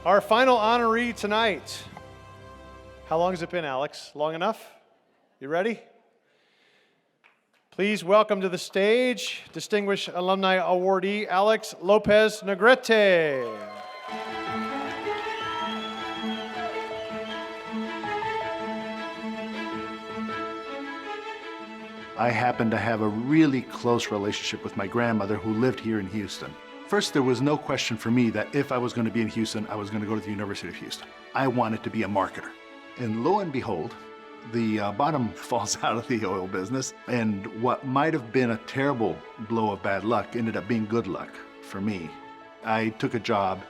Our final honoree tonight. How long has it been, Alex? Long enough? You ready? Please welcome to the stage Distinguished Alumni Awardee, Alex Lopez Negrete. I happen to have a really close relationship with my grandmother who lived here in Houston. First, there was no question for me that if I was going to be in Houston, I was going to go to the University of Houston. I wanted to be a marketer. And lo and behold, the bottom falls out of the oil business, and what might have been a terrible blow of bad luck ended up being good luck for me. I took a job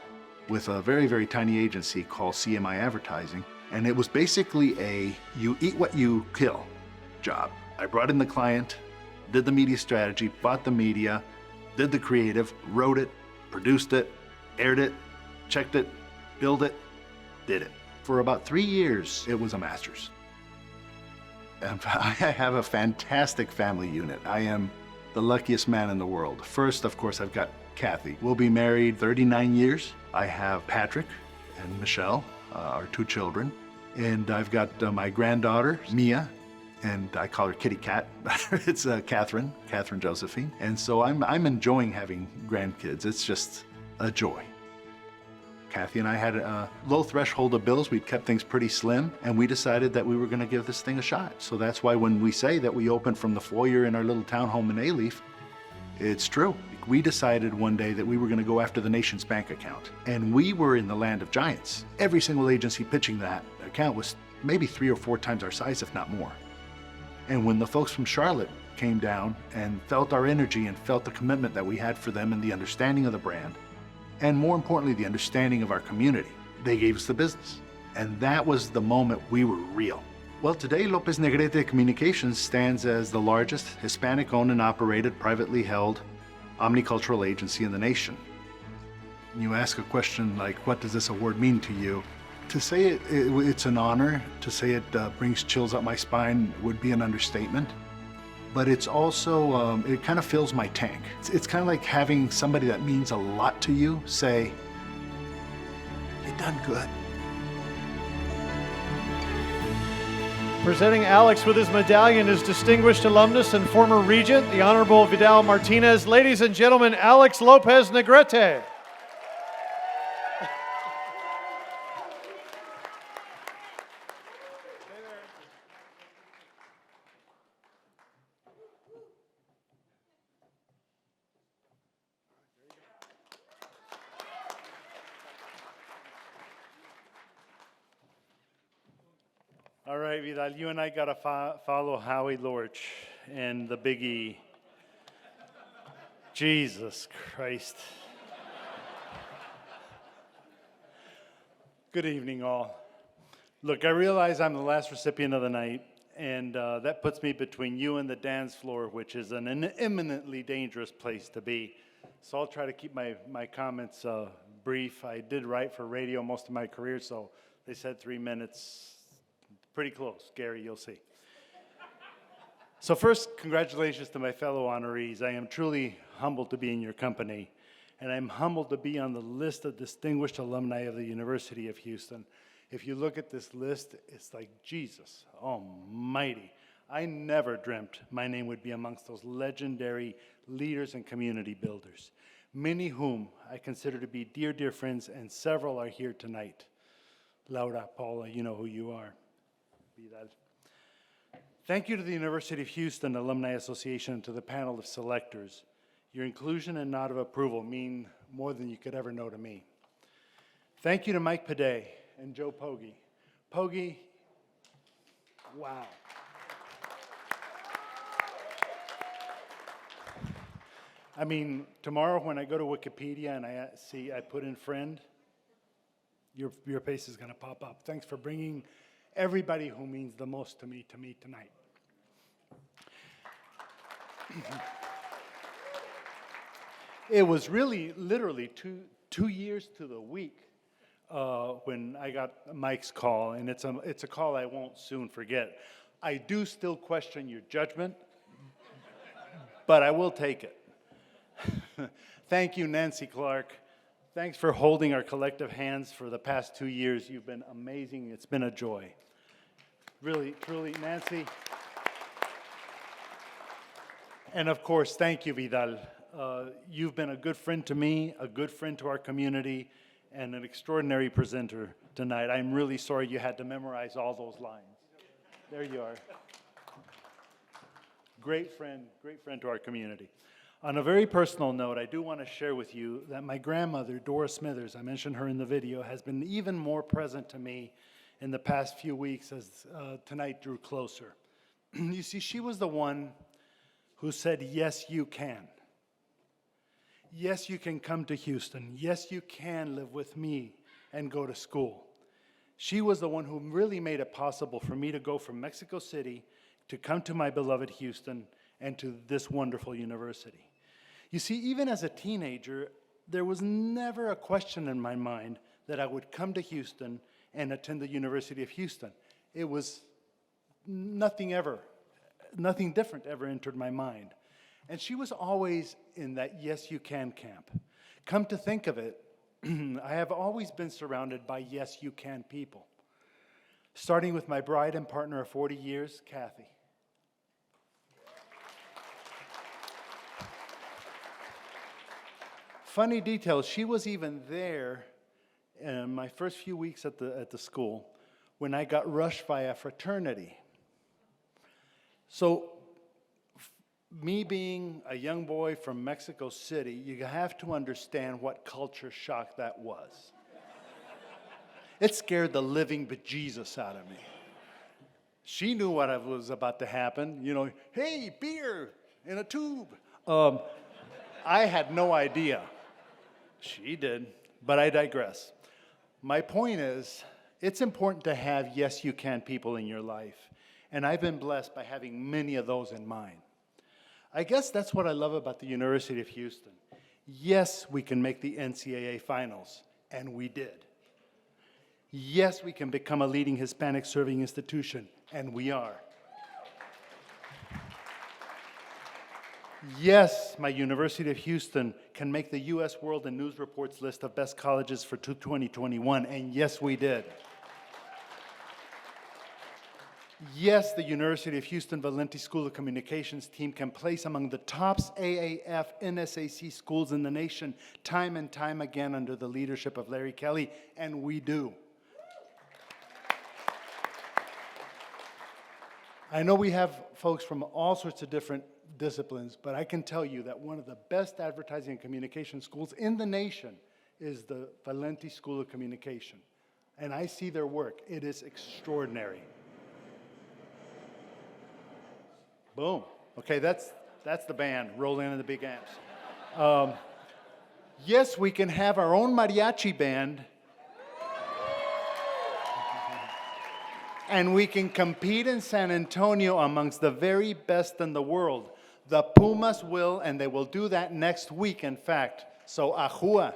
with a very, very tiny agency called CMI Advertising, and it was basically a you eat what you kill job. I brought in the client, did the media strategy, bought the media, did the creative, wrote it, produced it, aired it, checked it, billed it, did it. For about 3 years, it was a master's. And I have a fantastic family unit. I am the luckiest man in the world. First, of course, I've got Kathy. We'll be married 39 years. I have Patrick and Michelle, our 2 children. And I've got my granddaughter, Mia, and I call her Kitty Cat. It's Catherine Josephine. And so I'm enjoying having grandkids. It's just a joy. Kathy and I had a low threshold of bills. We'd kept things pretty slim, and we decided that we were going to give this thing a shot. So that's why when we say that we opened from the foyer in our little townhome in Alief, it's true. We decided one day that we were going to go after the nation's bank account. And we were in the land of giants. Every single agency pitching that account was maybe 3 or 4 times our size, if not more. And when the folks from Charlotte came down and felt our energy and felt the commitment that we had for them and the understanding of the brand, and more importantly, the understanding of our community, they gave us the business. And that was the moment we were real. Well, today, Lopez Negrete Communications stands as the largest Hispanic-owned and operated, privately held omnicultural agency in the nation. You ask a question like, what does this award mean to you? To say it's an honor, to say it brings chills up my spine would be an understatement. But it's also, it kind of fills my tank. It's kind of like having somebody that means a lot to you say, you done good. Presenting Alex with his medallion is distinguished alumnus and former regent, the Honorable Vidal Martinez. Ladies and gentlemen, Alex Lopez Negrete. All right, Vidal, you and I got to follow Howie Lorch and the Big E. Jesus Christ. Good evening, all. Look, I realize I'm the last recipient of the night, and that puts me between you and the dance floor, which is an imminently dangerous place to be. So I'll try to keep my comments brief. I did write for radio most of my career, so they said 3 minutes. Pretty close, Gary, you'll see. So first, congratulations to my fellow honorees. I am truly humbled to be in your company, and I'm humbled to be on the list of distinguished alumni of the University of Houston. If you look at this list, it's like, Jesus almighty. I never dreamt my name would be amongst those legendary leaders and community builders, many whom I consider to be dear, dear friends, and several are here tonight. Laura, Paula, you know who you are. Vidal. Thank you to the University of Houston Alumni Association and to the panel of selectors. Your inclusion and nod of approval mean more than you could ever know to me. Thank you to Mike Paday and Joe Poggi. Poggi, wow. I mean, tomorrow when I go to Wikipedia and I put in friend, your face is going to pop up. Thanks for bringing everybody who means the most to me tonight. It was really, literally two years to the week when I got Mike's call, and it's a call I won't soon forget. I do still question your judgment, but I will take it. Thank you, Nancy Clark. thanks for holding our collective hands for the past 2 years. You've been amazing. It's been a joy. Really, truly, Nancy. And of course, thank you, Vidal. You've been a good friend to me, a good friend to our community, and an extraordinary presenter tonight. I'm really sorry you had to memorize all those lines. There you are. Great friend to our community. On a very personal note, I do want to share with you that my grandmother, Dora Smithers, I mentioned her in the video, has been even more present to me in the past few weeks as tonight drew closer. You see, she was the one who said, yes, you can. Yes, you can come to Houston. Yes, you can live with me and go to school. She was the one who really made it possible for me to go from Mexico City to come to my beloved Houston and to this wonderful university. You see, even as a teenager, there was never a question in my mind that I would come to Houston and attend the University of Houston. It was nothing different ever entered my mind. And she was always in that yes, you can camp. Come to think of it, I have always been surrounded by yes, you can people. Starting with my bride and partner of 40 years, Kathy. Funny detail, she was even there in my first few weeks at the school when I got rushed by a fraternity. So, me being a young boy from Mexico City, you have to understand what culture shock that was. It scared the living bejesus out of me. She knew what was about to happen. You know, hey, beer in a tube. I had no idea. She did, but I digress. My point is, it's important to have yes, you can people in your life. And I've been blessed by having many of those in mine. I guess that's what I love about the University of Houston. Yes, we can make the NCAA finals, and we did. Yes, we can become a leading Hispanic serving institution, and we are. Yes, my University of Houston can make the U.S. World and News Report's list of best colleges for 2021, and yes, we did. Yes, the University of Houston Valenti School of Communications team can place among the top AAF NSAC schools in the nation time and time again under the leadership of Larry Kelly, and we do. I know we have folks from all sorts of different disciplines, but I can tell you that one of the best advertising and communication schools in the nation is the Valenti School of Communication. And I see their work. It is extraordinary. Boom. Okay, that's the band rolling in the big amps. Yes, we can have our own mariachi band, and we can compete in San Antonio amongst the very best in the world. The Pumas will, and they will do that next week, in fact. So, ahua.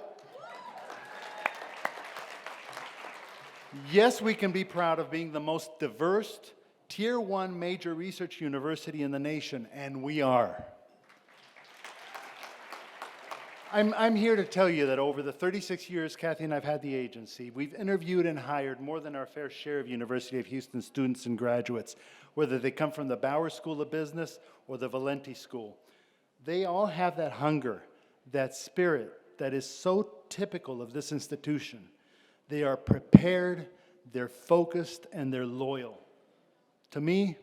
Yes, we can be proud of being the most diverse Tier 1 major research university in the nation, and we are. I'm here to tell you that over the 36 years Kathy and I've had the agency, we've interviewed and hired more than our fair share of University of Houston students and graduates, whether they come from the Bauer School of Business or the Valenti School. They all have that hunger, that spirit that is so typical of this institution. They are prepared, they're focused, and they're loyal. To me,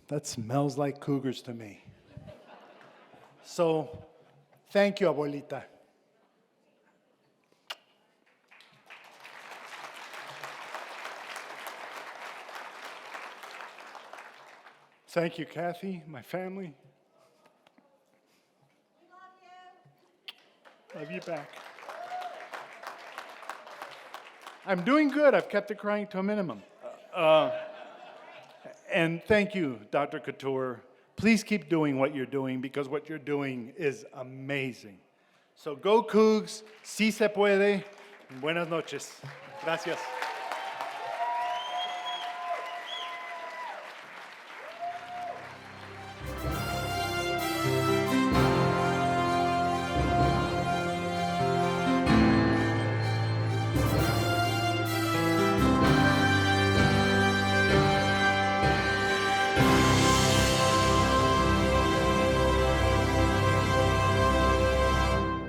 that smells like cougars to me. So, thank you, abuelita. Thank you, Kathy, my family. Love you back. I'm doing good. I've kept the crying to a minimum. And thank you, Dr. Couture. Please keep doing what you're doing because what you're doing is amazing. So go Cougs, si se puede. Buenas noches. Gracias.